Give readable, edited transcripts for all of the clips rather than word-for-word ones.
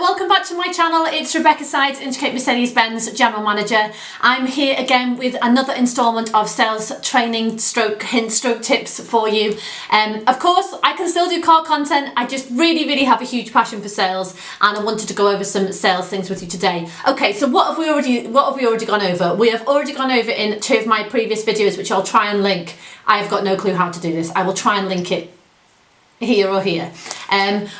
welcome back to my channel. It's Rebecca Sides, Intricate Mercedes-Benz General Manager. I'm here again with another instalment of sales training stroke hints stroke tips for you. Of course, I can still do car content. I just really have a huge passion for sales, and I wanted to go over some sales things with you today. Okay, so what have we already gone over? We have already gone over in two of my previous videos, which I'll try and link. I have got no clue how to do this. I will try and link it here or here.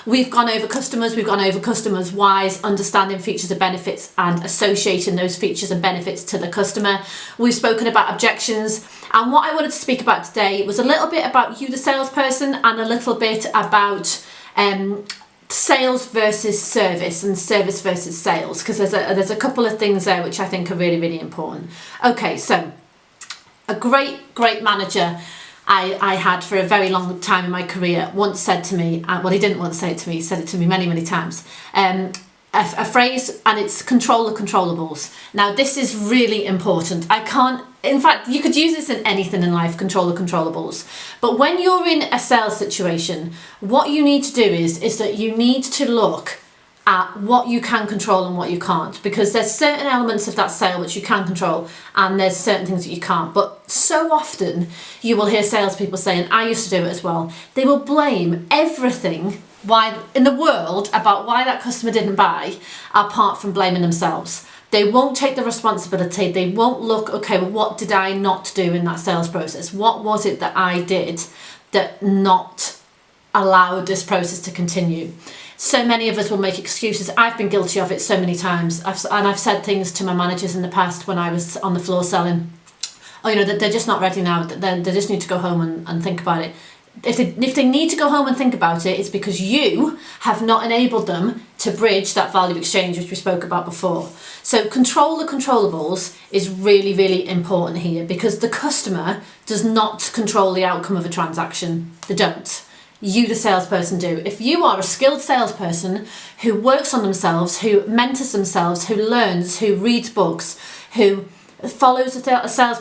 We've gone over customers' whys, understanding features and benefits and associating those features and benefits to the customer. We've spoken about objections, and what I wanted to speak about today was a little bit about you, the salesperson, and a little bit about sales versus service and service versus sales, because there's a couple of things there which I think are really important. Okay, so a great manager I had for a very long time in my career once said to me, well, he didn't once say it to me, he said it to me many times, a phrase, and it's control the controllables. Now this is really important. In fact, you could use this in anything in life, control the controllables. But when you're in a sales situation, what you need to do is that you need to look at what you can control and what you can't, because there's certain elements of that sale which you can control and there's certain things that you can't. But so often you will hear salespeople say, and I used to do it as well, they will blame everything in the world about why that customer didn't buy, apart from blaming themselves. They won't take the responsibility. They won't look, okay, well, what did I not do in that sales process? What was it that I did that not allowed this process to continue? So many of us will make excuses. I've been guilty of it so many times. I've said things to my managers in the past when I was on the floor selling. Oh, you know, that they're just not ready now. They just need to go home and think about it. If they need to go home and think about it, it's because you have not enabled them to bridge that value exchange, which we spoke about before. So control the controllables is really important here, because the customer does not control the outcome of a transaction. They don't. You, the salesperson, do. If you are a skilled salesperson who works on themselves, who mentors themselves, who learns, who reads books, who follows a sales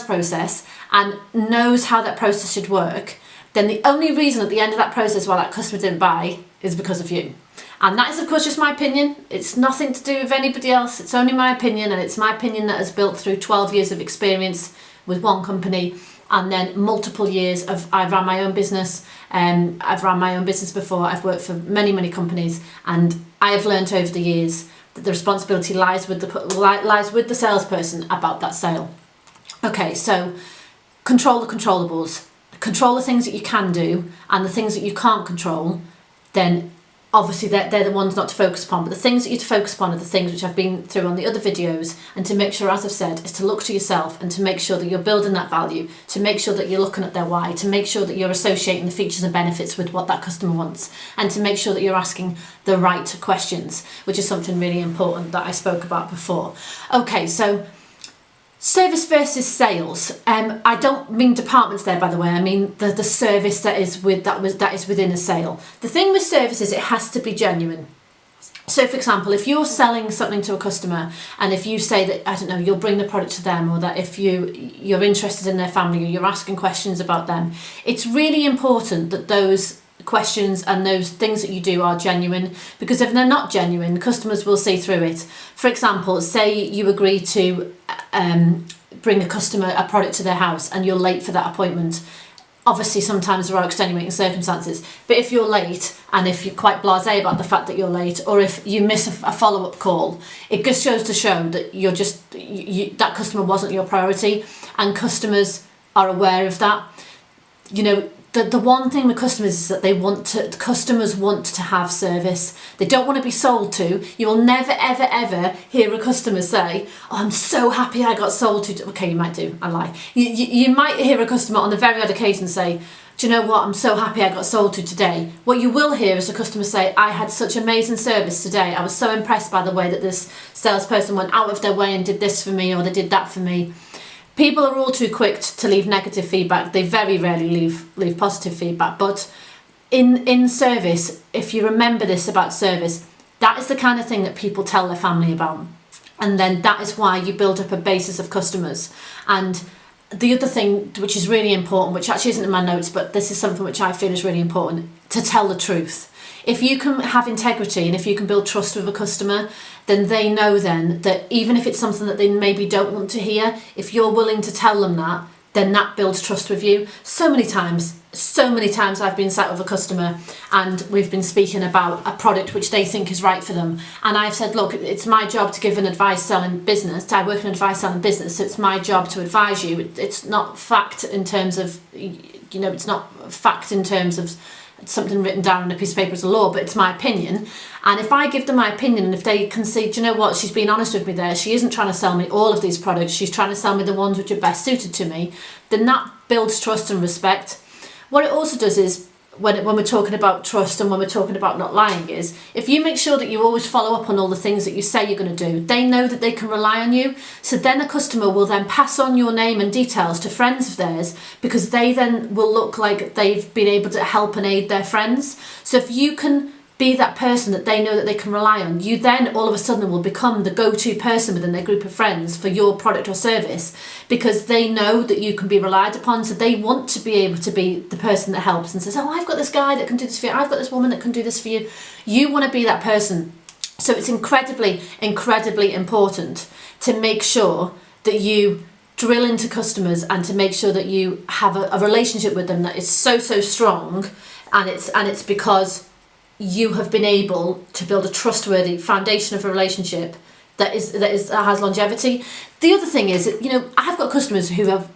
process and knows how that process should work, then the only reason at the end of that process why that customer didn't buy is because of you. And that is, of course, just my opinion. It's nothing to do with anybody else. It's only my opinion, and it's my opinion that has built through 12 years of experience with one company, and then multiple years of, I've run my own business, I've run my own business before, I've worked for many companies, and I have learned over the years that the responsibility lies with the salesperson about that sale. Okay, so control the controllables. Control the things that you can do, and the things that you can't control, then obviously they're the ones not to focus upon. But the things that you're to focus upon are the things which I've been through on the other videos, and to make sure, as I've said, is to look to yourself and to make sure that you're building that value, to make sure that you're looking at their why, to make sure that you're associating the features and benefits with what that customer wants, and to make sure that you're asking the right questions, which is something really important that I spoke about before. Okay, so service versus sales. I don't mean departments there, by the way. I mean the service that is within a sale. The thing with service is it has to be genuine. So, for example, if you're selling something to a customer, and if you say that, I don't know, you'll bring the product to them, or that if you're interested in their family, or you're asking questions about them, it's really important that those questions and those things that you do are genuine, because if they're not genuine, customers will see through it. For example, say you agree to bring a customer a product to their house and you're late for that appointment. Obviously sometimes there are extenuating circumstances, but if you're late and if you're quite blasé about the fact that you're late, or if you miss a follow-up call, it just goes to show that that customer wasn't your priority, and customers are aware of that. You know, the one thing with customers is that customers want to have service. They don't want to be sold to. You will never ever hear a customer say, oh, I'm so happy I got sold to. Okay, you might do, I lie. You might hear a customer on the very odd occasion say, do you know what, I'm so happy I got sold to today. What you will hear is a customer say, I had such amazing service today. I was so impressed by the way that this salesperson went out of their way and did this for me, or they did that for me. People are all too quick to leave negative feedback. They very rarely leave positive feedback. But in service, if you remember this about service, that is the kind of thing that people tell their family about. And then that is why you build up a basis of customers. And the other thing which is really important, which actually isn't in my notes, but this is something which I feel is really important, to tell the truth. If you can have integrity and if you can build trust with a customer, then they know then that even if it's something that they maybe don't want to hear, if you're willing to tell them that, then that builds trust with you. So many times I've been sat with a customer and we've been speaking about a product which they think is right for them, and I've said, look, it's my job to give an advice selling business. I work in advice selling business, so it's my job to advise you. It's not fact in terms of, it's not fact in terms of something written down on a piece of paper as a law, but it's my opinion. And if I give them my opinion, and if they can see, do you know what, she's being honest with me there, she isn't trying to sell me all of these products, she's trying to sell me the ones which are best suited to me, then that builds trust and respect. What it also does is, when we're talking about trust and when we're talking about not lying, is if you make sure that you always follow up on all the things that you say you're going to do, they know that they can rely on you. So then a customer will then pass on your name and details to friends of theirs, because they then will look like they've been able to help and aid their friends. So if you can be that person that they know that they can rely on, you then all of a sudden will become the go-to person within their group of friends for your product or service, because they know that you can be relied upon. So they want to be able to be the person that helps and says, oh, I've got this guy that can do this for you, I've got this woman that can do this for you. You want to be that person. So it's incredibly important to make sure that you drill into customers and to make sure that you have a relationship with them that is so strong, and it's because you have been able to build a trustworthy foundation of a relationship that has longevity. The other thing is, I've got customers who have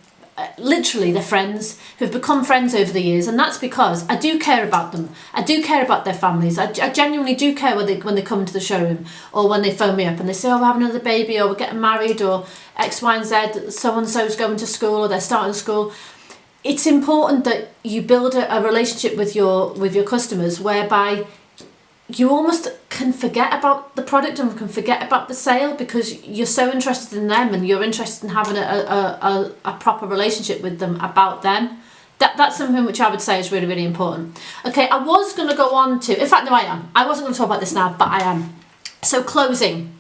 literally, they're friends, who've become friends over the years, and that's because I do care about them. I do care about their families. I genuinely do care when they come into the showroom, or when they phone me up and they say, oh, we're having another baby, or we're getting married, or X, Y and Z, so-and-so's going to school, or they're starting school. It's important that you build a relationship with your customers whereby you almost can forget about the product and can forget about the sale, because you're so interested in them and you're interested in having a proper relationship with them about them. That's something which I would say is really important. Okay, I was going to go on to, in fact no, I am. I wasn't going to talk about this now, but I am. So closing.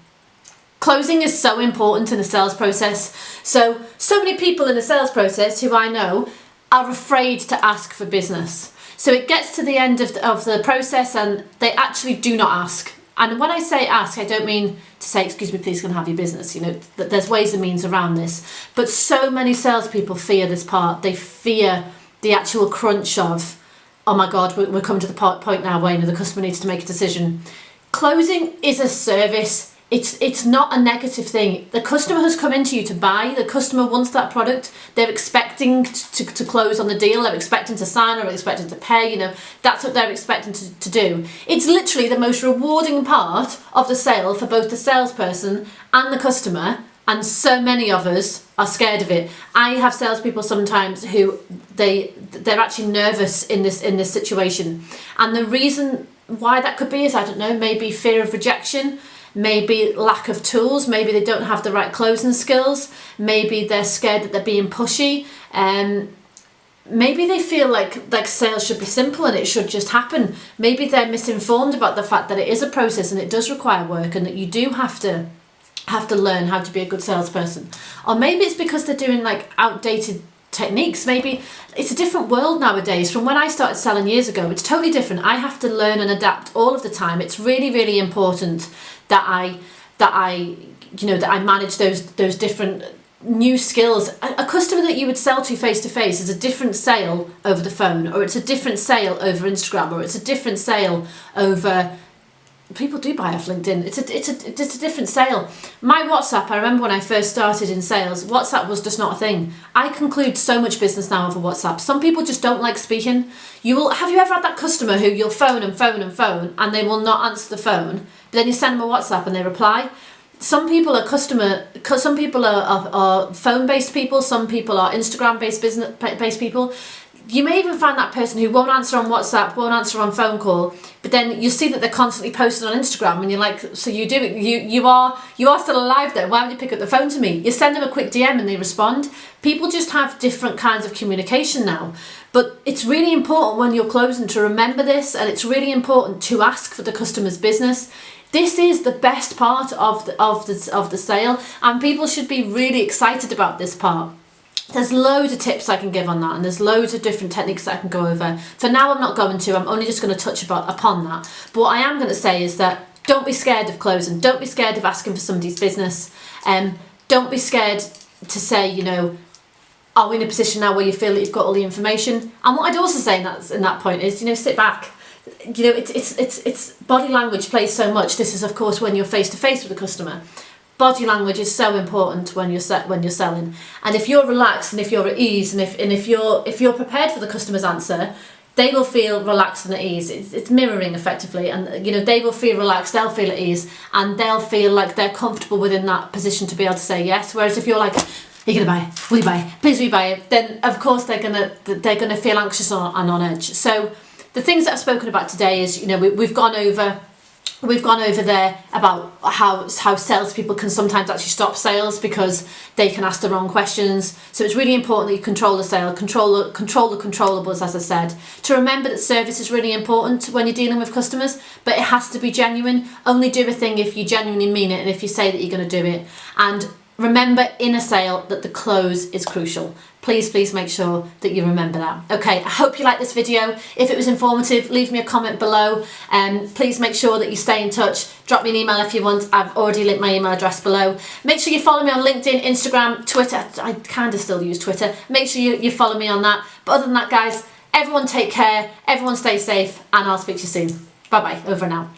Closing is so important in the sales process. So many people in the sales process who I know are afraid to ask for business. So it gets to the end of the process and they actually do not ask. And when I say ask, I don't mean to say, excuse me, please can I have your business. That there's ways and means around this. But so many salespeople fear this part. They fear the actual crunch of, oh my God, we're coming to the point now where the customer needs to make a decision. Closing is a service. It's not a negative thing. The customer has come into you to buy. The customer wants that product. They're expecting to close on the deal. They're expecting to sign, or they're expecting to pay. That's what they're expecting to do. It's literally the most rewarding part of the sale for both the salesperson and the customer. And so many of us are scared of it. I have salespeople sometimes who they're actually nervous in this situation. And the reason why that could be is, I don't know, maybe fear of rejection. Maybe lack of tools, maybe they don't have the right closing skills, maybe they're scared that they're being pushy, maybe they feel like sales should be simple and it should just happen. Maybe they're misinformed about the fact that it is a process and it does require work, and that you do have to learn how to be a good salesperson. Or maybe it's because they're doing outdated techniques. Maybe it's a different world nowadays from when I started selling years ago. It's totally different. I have to learn and adapt all of the time. It's really important that I manage those different new skills. A customer that you would sell to face to face is a different sale over the phone, or it's a different sale over Instagram, or it's a different sale over, people do buy off LinkedIn. It's a different sale. My WhatsApp, I remember when I first started in sales, WhatsApp was just not a thing. I conclude so much business now over WhatsApp. Some people just don't like speaking. Have you ever had that customer who you'll phone and they will not answer the phone, but then you send them a WhatsApp and they reply? Some people are are phone-based people, some people are Instagram-based business-based people. You may even find that person who won't answer on WhatsApp, won't answer on phone call, but then you see that they're constantly posting on Instagram, and you're like, so you are still alive then, why would you pick up the phone to me? You send them a quick DM and they respond. People just have different kinds of communication now. But it's really important when you're closing to remember this, and it's really important to ask for the customer's business. This is the best part of the sale, and people should be really excited about this part. There's loads of tips I can give on that, and there's loads of different techniques that I can go over. For now, I'm not going to. I'm only just going to touch upon that. But what I am going to say is that don't be scared of closing. Don't be scared of asking for somebody's business. Don't be scared to say, you know, are we in a position now where you feel that you've got all the information? And what I'd also say in that point is, you know, sit back. You know, it's body language plays so much. This is, of course, when you're face to face with the customer. Body language is so important when you're selling. And if you're relaxed and if you're at ease and if you're prepared for the customer's answer, they will feel relaxed and at ease. It's mirroring effectively, and you know, they will feel relaxed, they'll feel at ease, and they'll feel like they're comfortable within that position to be able to say yes. Whereas if you're like, are you gonna buy it? Will you buy it? Please will you buy it? Then of course they're gonna feel anxious and on edge. So the things that I've spoken about today is, you know, we've gone over there about how salespeople can sometimes actually stop sales because they can ask the wrong questions. So it's really important that you control the sale, control the controllables, as I said. To remember that service is really important when you're dealing with customers, but it has to be genuine. Only do a thing if you genuinely mean it and if you say that you're going to do it. And remember in a sale that the close is crucial. Please make sure that you remember that. Okay, I hope you liked this video. If it was informative, leave me a comment below. Please make sure that you stay in touch. Drop me an email if you want. I've already linked my email address below. Make sure you follow me on LinkedIn, Instagram, Twitter. I kind of still use Twitter. Make sure you follow me on that. But other than that, guys, everyone take care, everyone stay safe, and I'll speak to you soon. Bye-bye, over and out.